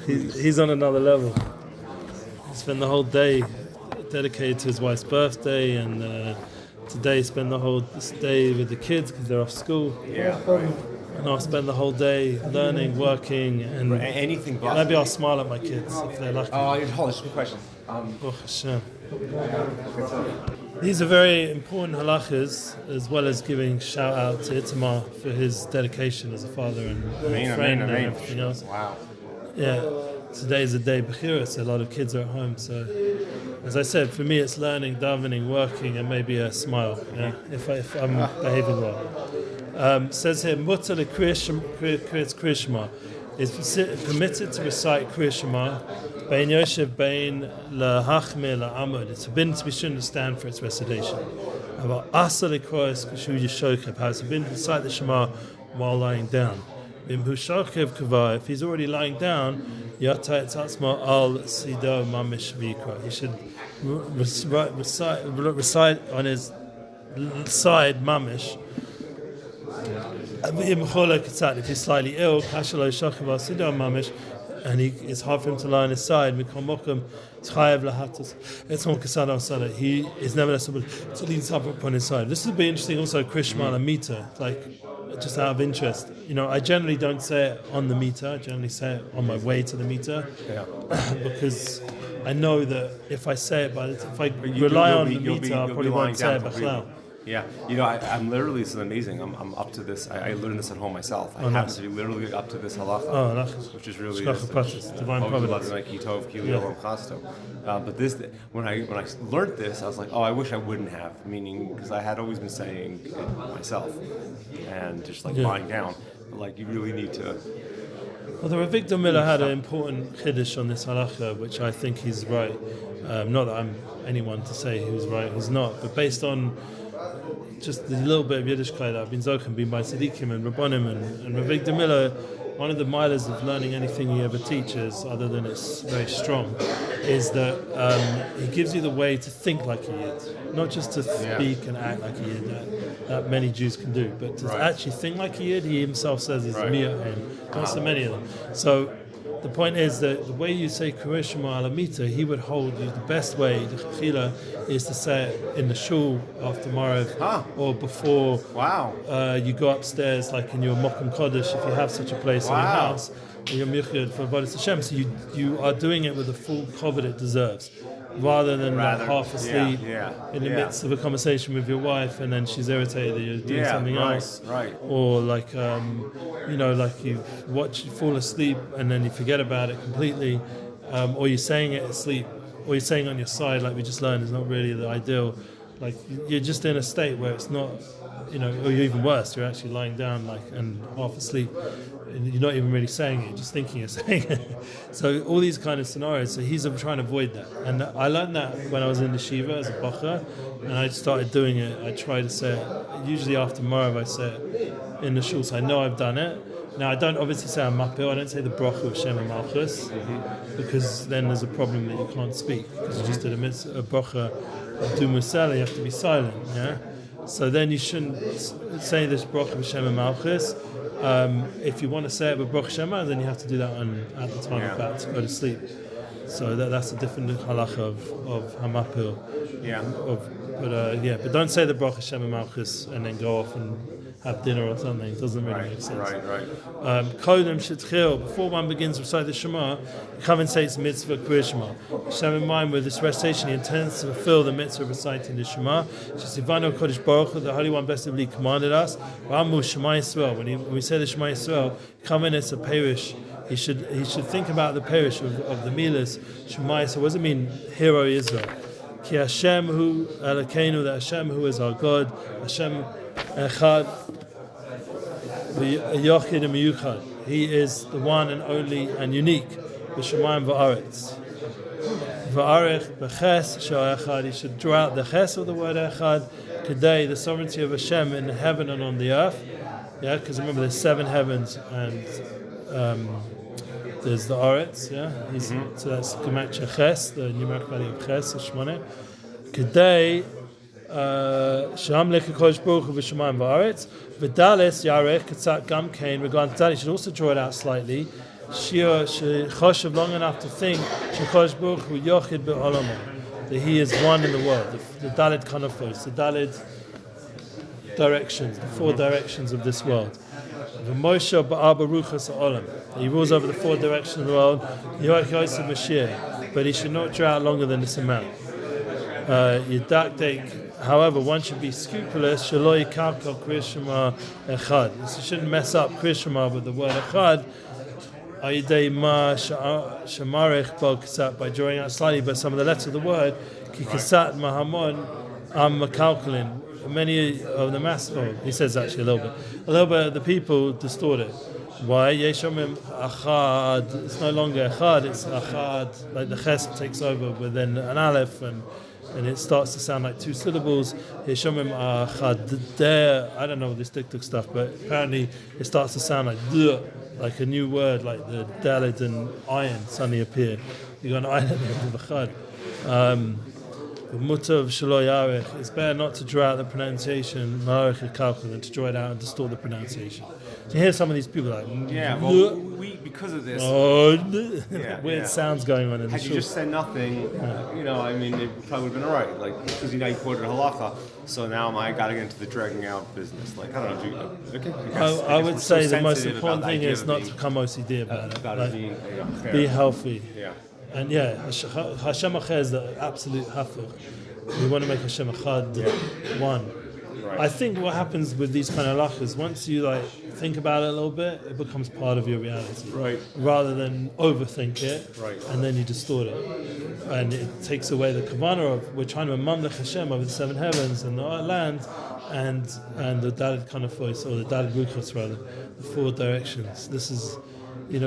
He's on another level. He spent the whole day dedicated to his wife's birthday, and today spent the whole day with the kids because they're off school. Yeah, right. And I'll spend the whole day learning, working, and anything but. maybe I'll smile at my kids if they're lucky. Hold on, just a quick question. Baruch Hashem. These are very important halachas, as well as giving shout out to Itamar for his dedication as a father and friend and everything else. Wow. Yeah, today is a day Bechira, so a lot of kids are at home. So, as I said, for me it's learning, davening, working, and maybe a smile. Yeah, if I'm behaving well. Says here, Mutter le Kriya Shema is permitted to recite Kriya Shema. Bein Yoshev, Bein Lahachmir, La'amud. It's forbidden to be shouldn't stand for its recitation. About Asa Lekrois Kashu Yeshokev, how it's forbidden to recite the Shema while lying down. Bim Hushokev Kava, if he's already lying down, Yata Etzatzma Al Sido Mamish Vikra. He should recite on his side Mamish. If he's slightly ill, and it's hard for him to lie on his side, he is nevertheless able to lean up upon his side. This would be interesting also, Krishma and meter, like just out of interest. I generally don't say it on the meter, I generally say it on my way to the meter, because I know that if I say it, if I rely on the meter, I probably won't say it B'chlal. Yeah, I'm literally, this is amazing. I'm up to this. I learned this at home myself. I happen to be literally up to this halacha, which is really divine providence. But this, when I learned this, I was like, oh, I wish I wouldn't have. Meaning, because I had always been saying it myself, and just lying down. But you really need to. Well, the Rav Victor Miller had an important chiddush on this halacha, which I think he's right. Not that I'm anyone to say who's right, who's not, but based on just the little bit of Yiddishkeit that I've been Zokan, been by Tzaddikim and Rabbonim and Rav Victor Miller, one of the milas of learning anything he ever teaches, other than it's very strong, is that he gives you the way to think like a Yid, not just to speak and act like a Yid, that many Jews can do, but to actually think like a Yid. He himself says is Mi'ahen, not so many of them. So the point is that the way you say Kriya Shema al Amita, he would hold you the best way, the Chila, is to say it in the shul after Marav or before you go upstairs, like in your Mokum Kodesh, if you have such a place in your house, or your Michud for Avodas Hashem. So you are doing it with the full covet it deserves, rather than half asleep in the midst of a conversation with your wife and then she's irritated that you're doing something else. Or you fall asleep and then you forget about it completely, or you're saying it asleep, or you're saying on your side, like we just learned, is not really the ideal. Like you're just in a state where it's not, or you're even worse, you're actually lying down and half asleep. And you're not even really saying it, you're just thinking you're saying it. So all these kind of scenarios, so he's trying to avoid that. And I learned that when I was in the Shiva as a Bacha, and I started doing it. I try to say it, usually after Marav I say it in the shul, so I know I've done it. Now I don't obviously say I'm Mapil, I don't say the Bracha of Shem and Malchus, because then there's a problem that you can't speak, because you just did a Bracha of Du Musela, you have to be silent, yeah? So then you shouldn't say this Bracha of Shem and Malchus. If you want to say it with Baruch Shema, then you have to do that at the time you're about to go to sleep. So that's a different halacha of Hamapil. But don't say the Baruch Hashem and Malchus and then go off and have dinner or something. It doesn't really make sense. Kodem Shetchil, before one begins to recite the Shema, come and say it's mitzvah Kriya Shema. Hashem in mind with this recitation, he intends to fulfill the mitzvah of reciting the Shema. Shesivanu Kodesh Baruch Hu, the Holy One blessedly commanded us. Ramu Shema Yisrael. When we say the Shema Yisrael, come in as a perish. He should think about the perish of the milas. Shema Yisrael. What does it mean? Hear O Israel. Ki Hashem Hu Elokeinu, that Hashem who is our God. Hashem Echad. Yochid and Miyuchad. He is the one and only and unique. B'Shamayim v'Aretz. V'Arech b'Ches Shah Echad. He should draw out the Ches of the word Echad. Today, the sovereignty of Hashem in heaven and on the earth. Yeah, because remember there's 7 heavens and there's the Aretz. Yeah, so that's Gematria Ches, the numeric value of Ches, Shmoneh. Today. Sham Lekakosh Baruch Hu v'Shamayim v'Aretz v'Dalis Yarech Katzak Gam Kain regarding Dalis, you should also draw it out slightly. Shir Choshev long enough to think Shechosh Baruch Hu Yochid Be'olamo, that He is one in the world. The Dalit Kanafos, the Dalit directions, the four directions of this world. The Moshe Ba'aba Ruchas Olam. He rules over the four directions of the world. Yoach Yosef Mashiach, but he should not draw out longer than this amount. However, one should be scrupulous. Shaloi Kalkal Kriya Shema Echad. You shouldn't mess up Kriya Shema with the word Echad. Ayidei Ma Shamarech Bo Kasat, by drawing out slightly by some of the letters of the word. Ki Kasat Mahamon Am Makalkalin. Many of the master, he says actually a little bit of the people distort it. Why? Yeshomim Achad, it's no longer Echad, it's Achad, like the Ches takes over within an Aleph, and it starts to sound like two syllables. Yeshomim Achad, I don't know this diktuk stuff, but apparently it starts to sound like a new word, like the Dalit and iron suddenly appear. You got an iron at the end of Achad. It's better not to draw out the pronunciation than to draw it out and distort the pronunciation. So you hear some of these people like, we because of this weird sounds going on in the Had shul. you just said nothing, it probably would have been alright. Like, because you quoted halacha, so now I got to get into the dragging out business. Like, I don't know. I would say the most important thing is not to become OCD about it. Like, be healthy. Yeah. And Hashem Echad is the absolute hafech. We want to make Hashem Echad one. Right. I think what happens with these kind of halachas, once you think about it a little bit, it becomes part of your reality. Right. Rather than overthink it, right, and then you distort it. And it takes away the kavanah of we're trying to mamlech Hashem over the seven heavens and the land, and the Dalit Kanafos, or the Dalit Ruchos rather, the four directions. This is an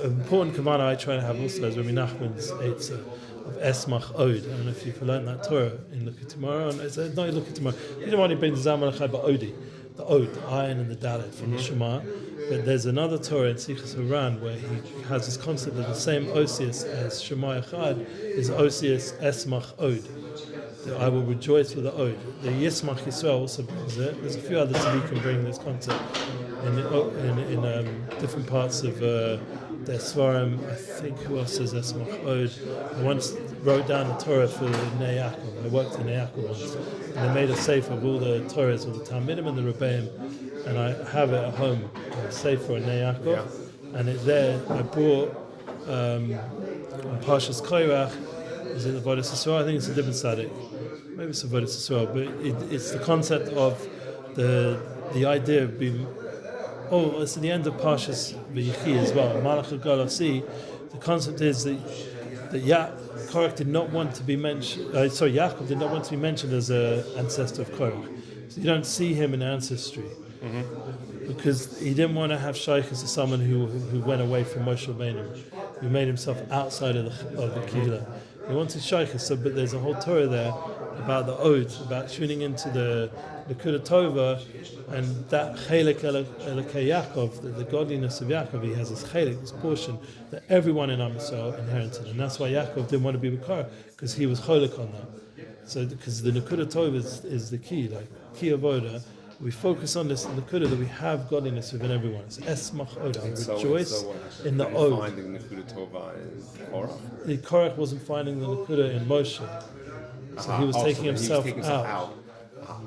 important kavanah I try to have also is Rabbi Nachman's Eitzah of Esmach Od. I don't know if you've learned that Torah in Look at Tomorrow. And it's not Look at Tomorrow. You don't want to bring the Zaman Achai, but Odi, the Od, the iron and the Dalit from the Shema. But there's another Torah in Sichas Haran where he has this concept that the same Osius as Shema Echad is Osius Esmach Od. I will rejoice with the Od. The Yismach YISRAEL also brings it. There's a few others that he can bring this concept in different parts of the Svarim. I think who else says Esmach Od? I once wrote down a Torah for Nei Yaakov. I worked in Nei Yaakov once, and I made a sefer of all the Torahs of the Talmidim and the Rebbeim, and I have it at home, a sefer in Nei Yaakov, and it's there. I brought on Parshas Koirach. Is it the Avodas Yisrael? I think it's a different tzaddik. Maybe it's the Avodas Yisrael, but it's the concept of the idea of being. Oh, it's at the end of Parshas V'Yechi as well. Malach HaGalasi. The concept is that Korach did not want to be mentioned. Yaakov did not want to be mentioned as an ancestor of Korach. So you don't see him in ancestry. Because he didn't want to have shaykhs as someone who went away from Moshe Rabbeinu, who made himself outside of the Kehillah. He wanted shaykhs, but there's a whole Torah there about the Od, about tuning into the Nekuda Tova, and that Chelek Elokei Yaakov, the godliness of Yaakov. He has this Chelek, this portion that everyone in Am Yisrael inherited, and that's why Yaakov didn't want to be B'kar, because he was Cholek on that. So, because the Nekuda Tova is the key, like Ki Avoda. We focus on this Nekuda that we have godliness within everyone. It's Esmach Od. I rejoice in the Od. Finding the Nekuda Tova in Korach? The Korach wasn't finding the Nekuda in Moshe. So he was taking himself out.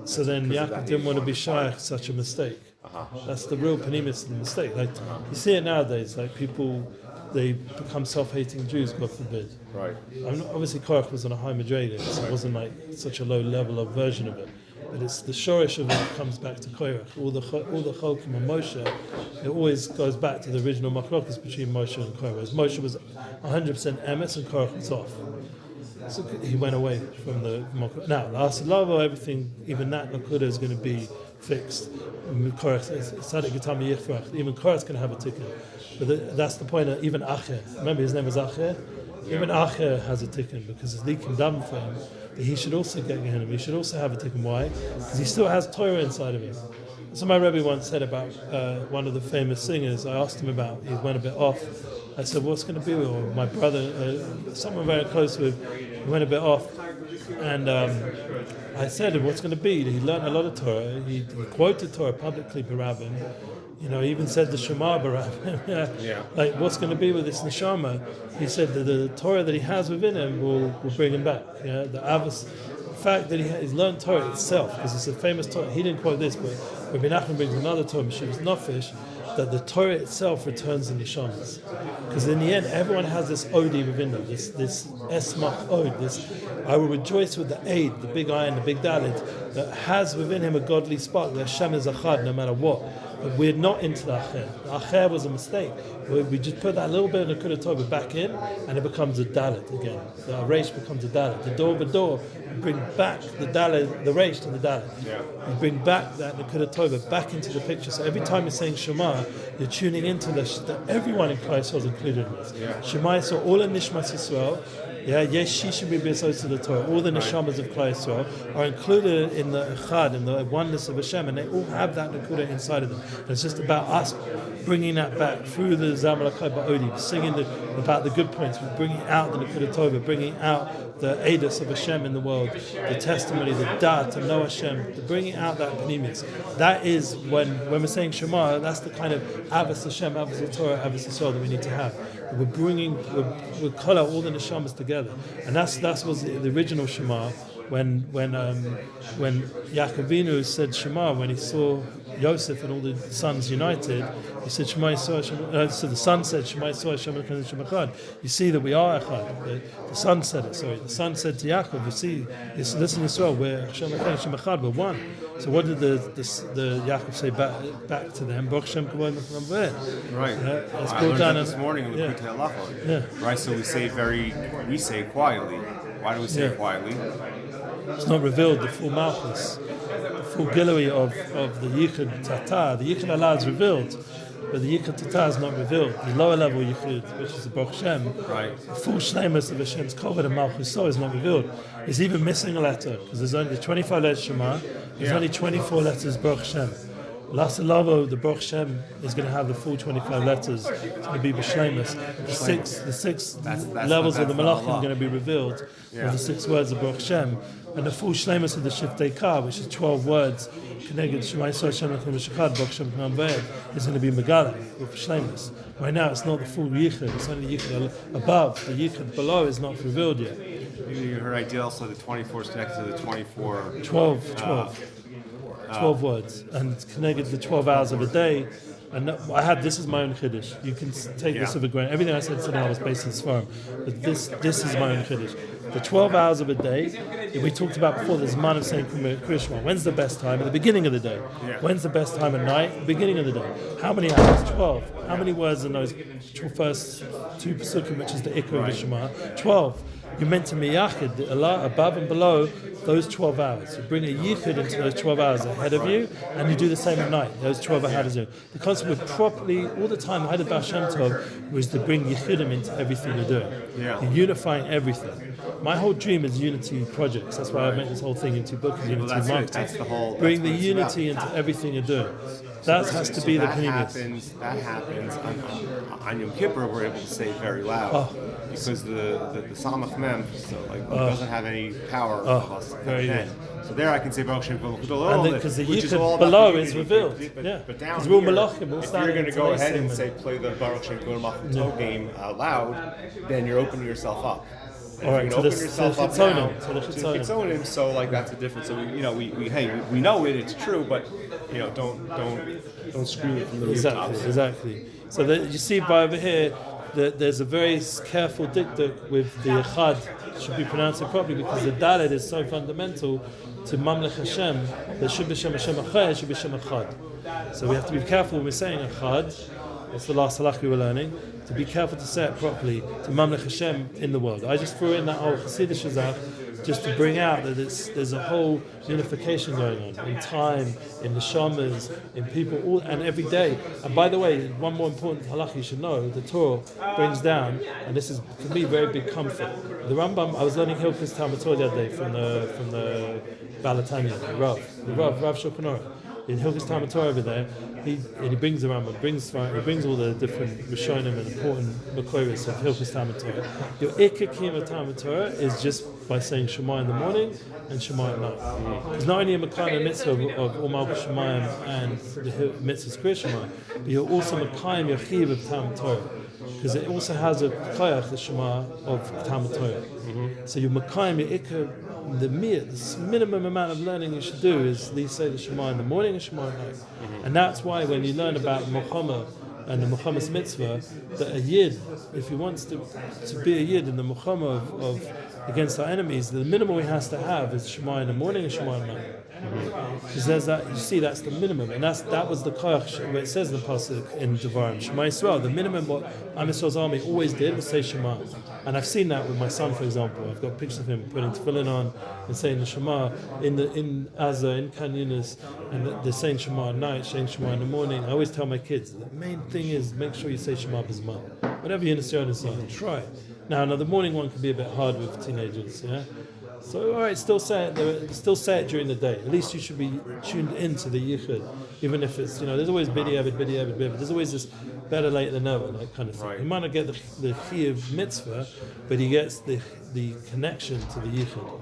So then Yaakov didn't want to be shy of such a mistake. That's the real panimis of the mistake. Like you see it nowadays, like people, they become self-hating Jews, God forbid. Right. Obviously Korach was on a high madrega, so it wasn't like such a low level of version of it. But it's the shorish of it comes back to Korach. All the Cholkim and Moshe, it always goes back to the original machlokas between Moshe and Korach. Whereas Moshe was 100% emes and Korach was off. So he went away from the machlokas. Now, the Asalava, everything, even that Nakuda is going to be fixed. Even Korach's going to have a ticket. But that's the point of even Acher. Remember his name was Acher? Even Acher has a ticket because it's leaking down for him. He should also get Gehenna. He should also have a tikkun. Why? Because he still has Torah inside of him. So my Rebbe once said about one of the famous singers. I asked him about. He went a bit off. I said, "What's going to be with my brother? Someone very close with. He went a bit off." And I said, "What's going to be?" He learned a lot of Torah. He quoted Torah publicly, Barabin. He even said the Shema Barab. Like, what's going to be with this neshama? He said that the Torah that he has within him will bring him back. Yeah, the fact that he's learned Torah itself, because it's a famous Torah. He didn't quote this, but Rabbi Nachman brings another Torah, Meshivas Nefesh, that the Torah itself returns the neshamas. Because in the end, everyone has this Odi within them, this Esmach Od, this I will rejoice with the Aid, the big I and the big Dalet, that has within him a godly spark, the Hashem is Achad no matter what. But we're not into the Acher. The Acher was a mistake. We just put that little bit of the Kudatova back in, and it becomes a Dalet again. The Reish becomes a Dalet. The door, we bring back the Dalet, the Reish to the Dalet. We bring back that Kudatova back into the picture. So every time you're saying Shema, you're tuning into that everyone in Christ was included in this. Shema Yisrael, all in Nishmas Yisrael. Yes, she should be beside the Torah. All the neshamas of Klal Yisrael are included in the echad, in the oneness of Hashem, and they all have that nekuda inside of them. And it's just about us bringing that back through the Zamalakai Ba'odi, singing about the good points, bringing out the nekuda Tova, bringing out the edus of Hashem in the world, the testimony, the dat to know Hashem, bringing out that pneumics. That is when we're saying Shema, that's the kind of avos Hashem, avos Torah, avos Yisrael that we need to have. We're call out all the neshamas together, and that was the original Shema. When Yaakov Avinu said Shema, when he saw Yosef and all the sons united, he said Shema Yisrael. So the son said Shema Yisrael Hashem Elokeinu Echad. You see that we are Echad. The son said it. Sorry, the son said to Yaakov, you see, listen Yisrael, we're Hashem Elokeinu Echad. We're one. So what did the Yaakov say back to them? Baruch Shem Kavod Mechanam. Right. Let's I go learned down that this morning in the Kutei Halacha. Right. So we say quietly. Why do we say it quietly? It's not revealed, the full Malchus, the full Gilui of the Yichud Tata. The Yichud Allah is revealed, but the Yichud Tata is not revealed. The lower level Yichud, which is the Baruch Shem, the full Shleimus of Hashem's Kovod and Malchus is not revealed. It's even missing a letter, because there's only 25 letters Shema, there's only 24 letters Baruch Shem. Last Lavo, the Baruch Shem is going to have the full 25 letters. It's going to be B'Shleimus. The six levels of the Malachim are going to be revealed with the 6 words of Baruch Shem. And the full Shleimus of the Shiftei Ka, which is 12 words, Keneged Shema Yisrael Hashem Elokeinu Echad, Baruch Shem K'nam V'ed, is going to be Megala with Shleimus. Right now, it's not the full Yichud. It's only the Yichud above. The Yichud below is not revealed yet. Her idea also the 24 is connected to the 24. 12 words, and it's connected to the 12 hours of a day. And this is my own chiddush. You can take this with a grain. Everything I said today was based on Sfarim, but this is my own chiddush. The 12 hours of a day, we talked about before, there's man of saying Krishma. When's the best time? At the beginning of the day. When's the best time at night? Beginning of the day. How many hours? 12. How many words in those first 2 pasukim, which is the Ikra of the Shema? 12. You're meant to miyachid, Allah above and below those 12 hours. You bring a yichud into those 12 hours ahead of you, and you do the same at night, those 12 hours. The concept of properly, all the time, Hayyad Baal Shem Tov was to bring yichudim into everything you're doing. You're unifying everything. My whole dream is unity projects. That's why I make this whole thing into book of unity marketing. Bring the unity into everything you're doing. That has to be the pneumics. That happens on Yom Kippur. We're able to say it very loud because the Samach Mem doesn't have any power of us. Very good. So there I can say Baruch Shem because the Yichud below is revealed. But down here, if you're going to go ahead and say play the Baruch Shem game out loud, then you're opening yourself up. All right, to the Chitzonim, so that's a difference. So we know it, it's true, but don't screw it from the rooftops. Exactly. So you see by over here that there's a very careful dikduk with the Echad, should be pronounced properly because the Dalet is so fundamental to Mamlech Hashem. There should be Shem Hashem Achad, should be Shem Echad. So we have to be careful when we're saying Echad. That's the last halach we were learning. To be careful to say it properly to Mamlech Hashem in the world. I just threw in that whole Chassidish Shazach just to bring out that there's a whole unification going on in time, in the shamas, in people, and every day. And by the way, one more important halach you should know: the Torah brings down, and this is for me very big comfort. The Rambam. I was learning Hilchos Talmud the other day from the Balatanya, the Rav Shulchan Aruch. in Hilchos Talmud Torah over there, he brings the Rambam, he brings all the different Rishonim and important Makoros of Hilchos Talmud Torah. Your Ikka Kiyum of Talmud Torah is just by saying Shema in the morning and Shema at night. It's not only a Makayim mitzvah of Umal Shemayim and the mitzvahs Kriya Shema, but you're also Makayim your Chiv of Talmud Torah. Because it also has a koyach, the Shema of Talmud Torah. So you Makayim, your Ikka, the minimum amount of learning you should do is these say the Shema in the morning and Shema at night. And that's why when you learn about Muhammad and the Muhammad's mitzvah, that a Yid, if he wants to be a Yid in the Muhammad of against our enemies, the minimum he has to have is Shema in the morning and Shema at night. Because there's that, you see, that's the minimum, and that was the koyach where it says in the pasuk in Devarim, Shema Yisrael. The minimum what Am Yisrael's army always did was say Shema, and I've seen that with my son, for example. I've got pictures of him putting tefillin on and saying the Shema in Azza, in Kan Yunis, and they're saying Shema at night, saying Shema in the morning. I always tell my kids the main thing is make sure you say Shema b'zman. Whatever you understand, try. Now, the morning one can be a bit hard with teenagers, yeah. So, all right, still say it during the day. At least you should be tuned into the yichud, even if it's, there's always b'diavad. There's always this better late than never, like kind of thing. Right. He might not get the chiyuv mitzvah, but he gets the connection to the yichud.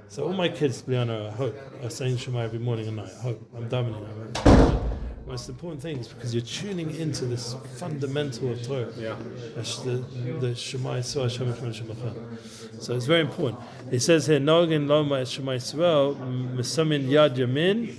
So all my kids, I hope, are saying Shema every morning and night. I hope. I'm dominating. The most important thing is because you're tuning into this fundamental of Torah. Yeah. The Shema Yisrael, Shema Yisrael. So it's very important. It says here, Nogin Loma es Shema Yisrael, Mesamin Yad Yamin,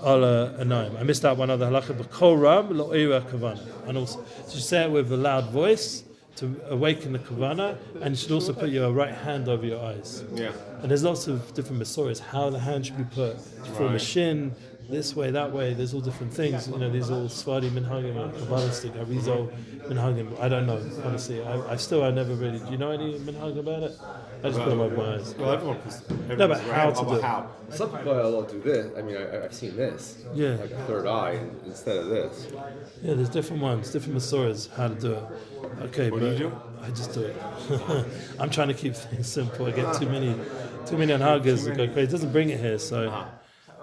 Ala Anayim. I missed out one other halacha, but Kol Ram Lo Eira Kavana. And also, so you say it with a loud voice to awaken the kavana, and you should also put your right hand over your eyes. Yeah. And there's lots of different masoras, how the hand should be put. Form a shin, this way, that way. There's all different things. These all Sfadi minhagim and Kabbalistic, Arizal minhagim. I don't know, honestly. I never really. Do you know any minhag about it? I just put them over my eyes. Well, no, but how to do it. How? Some people will do this. I mean, I've seen this. Yeah. Like a third eye instead of this. Yeah, there's different ones, different masoras, how to do it. Okay, what do you do? I just do it. I'm trying to keep things simple. I get too many anhagas that go crazy. It doesn't bring it here, so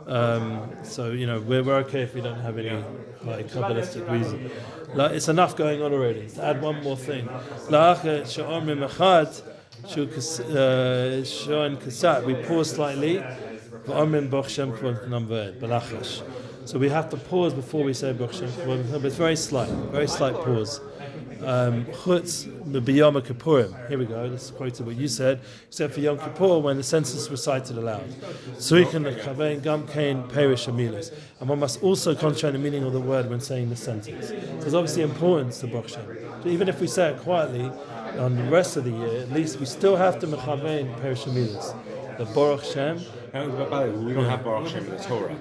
we're okay if we don't have any Kabbalistic reason. It's enough going on already. Let's add one more thing. We pause slightly. So we have to pause before we say Baruch Shem Kavod, but it's very slight pause. Chutz b'Yom Kippurim. Here we go. Let's quote what you said. Except for Yom Kippur, when the sentence recited aloud. Suikan l'chavein gam kein perish amilas. And one must also concentrate the meaning of the word when saying the sentence. So there's obviously importance to Baruch Shem. So even if we say it quietly, on the rest of the year, at least we still have to mechavein perish amilas. The Baruch Shem. And by the way, we don't have Baruch Shem in the Torah. I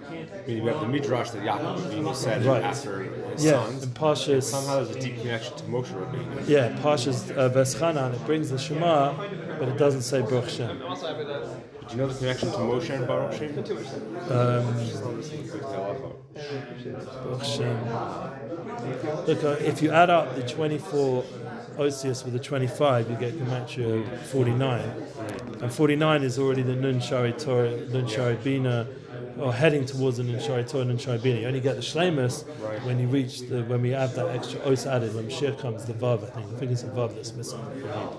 mean, we have the Midrash that Yaakov said after his sons. And Parshas. Somehow there's a deep connection to Moshe Rabbeinu. Yeah, Parshas Veschanan, it brings the Shema, but it doesn't say Baruch Shem. Do you know the connection to Moshe and Baruch Shem? Baruch Shem. Look, if you add up the 24 Osius with the 25, you get Gematria 49. And 49 is already the Nun Shari Torah, Nun Shari Bina, or heading towards the Nun Shari Torah, Nun Shari Bina. You only get the Shlemus when you reach when we have that extra Os added, when Mashiach comes, the Vav, I think it's a Vav that's missing.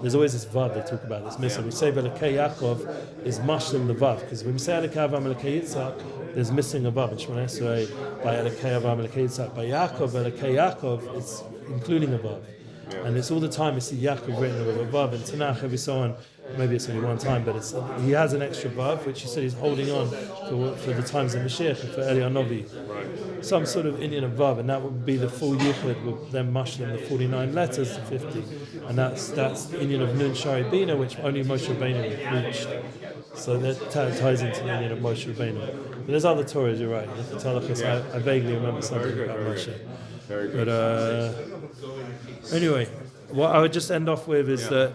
There's always this Vav they talk about that's missing. We say Elokei Yaakov is Mashlim the Vav, because when we say Elokei Avraham Elokei Yitzchak, there's missing a Vav. In Shemona Esrei, by Elokei Avraham Elokei Yitzchak, by Yaakov, Elokei Yaakov, it's including a Vav. And it's all the time you see Yaakov written with a Vav, and Tanakh every so on, maybe it's only one time, but he has an extra Vav, which he said he's holding on for the times of Mashiach and for Eliyahu Novi. Some sort of Indian of Vav, and that would be the full Yichud, with them mushing the 49 letters to 50. And that's the Indian of Nun Shari Bina, which only Moshe Rabbeinu reached. So that ties into the Indian of Moshe Rabbeinu. But there's other Torahs, you're right. I vaguely remember something about Moshe. But anyway, what I would just end off with is that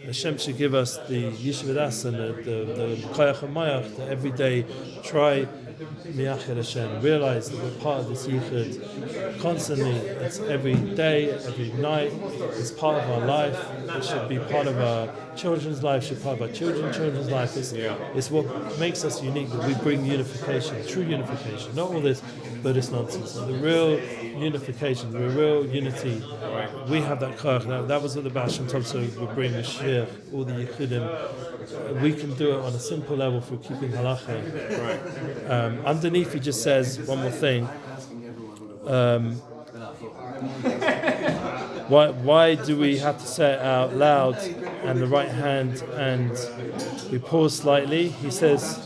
Hashem should give us the Yishuv Das and the Koyach HaMayach to every day try miyached Hashem, realize that we're part of this yichud constantly. It's every day, every night. It's part of our life. It should be part of our children's life. Should be part of our children's life. It's what makes us unique, that we bring unification, true unification, not all this Buddhist nonsense. The real unification, the real unity. We have that koach. That was what the Baal Shem Tov would bring Mashiach, all the yichudim. We can do it on a simple level through keeping halacha. Underneath, he just says one more thing. Why do we have to say it out loud and the right hand, and we pause slightly? He says,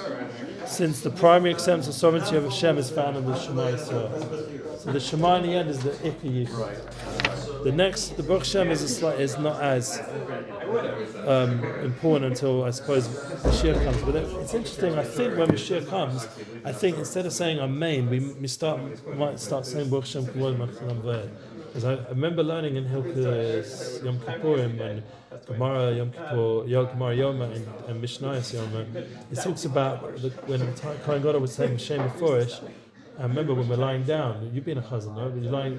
since the primary acceptance of sovereignty of Hashem is found in the Shema Yisrael. So the Shema in the end is the Ikka Yichud. The next, the Baruch Shem is not as important until, I suppose, Mashiach comes. But it's interesting, I think when Mashiach comes, I think instead of saying Amen, we might start saying Baruch Shem Kavod Malchut V'ed. Because I remember learning in Hilchos Yom Kippurim and Gemara Yom Kippur, Gemara Yoma and Mishnayos Yoma, it talks about when Kohen Gadol was saying Shem Meforish. I remember when we're lying down, you've been a chazan, no? When you're lying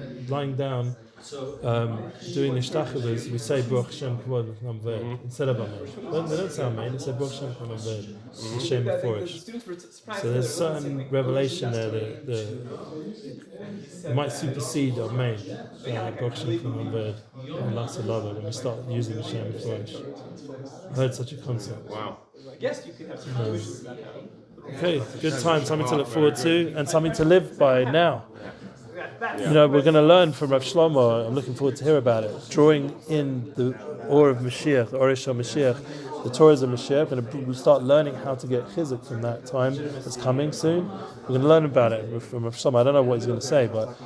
doing the shtachavos, we say Baruch Shem Kavod Malchut instead of Amen. They don't say Amen, they say Baruch Shem Kavod Malchut V'ed, Shem Meforish. So there's certain revelation there that it might supersede Amen, Baruch Shem Kavod Malchut V'ed, and lots of love when we start using the Shem Meforish. I heard such a concept. Wow. Okay, good time, something to look forward to, and something to live by now. You know, we're going to learn from Rav Shlomo. I'm looking forward to hear about it. Drawing in the Or of Mashiach, the Orish of Mashiach, the Torahs of Mashiach. We're going to start learning how to get chizuk from that time that's coming soon. We're going to learn about it from Rav Shlomo. I don't know what he's going to say, but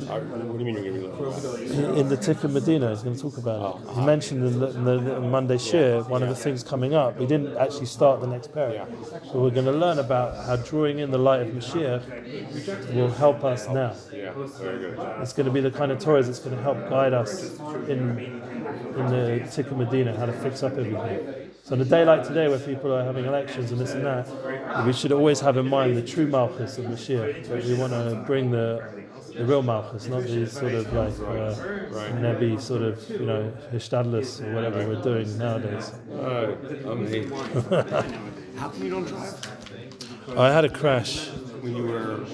What do you mean you're going to be learning? in the Tikkun Medina, he's going to talk about it. He mentioned in the Monday Shir, one of the things coming up. He didn't actually start the next parak. But we're going to learn about how drawing in the light of Mashiach will help us now. Yeah, very good. It's going to be the kind of Torahs that's going to help guide us in the Tikkun Medina, how to fix up everything. So on a day like today, where people are having elections and this and that, we should always have in mind the true Malchus of Mashiach. That we want to bring the real Malchus, not these sort of like Nebi sort of, Hishtadlis or whatever we're doing nowadays. How come you don't drive? I had a crash. When you were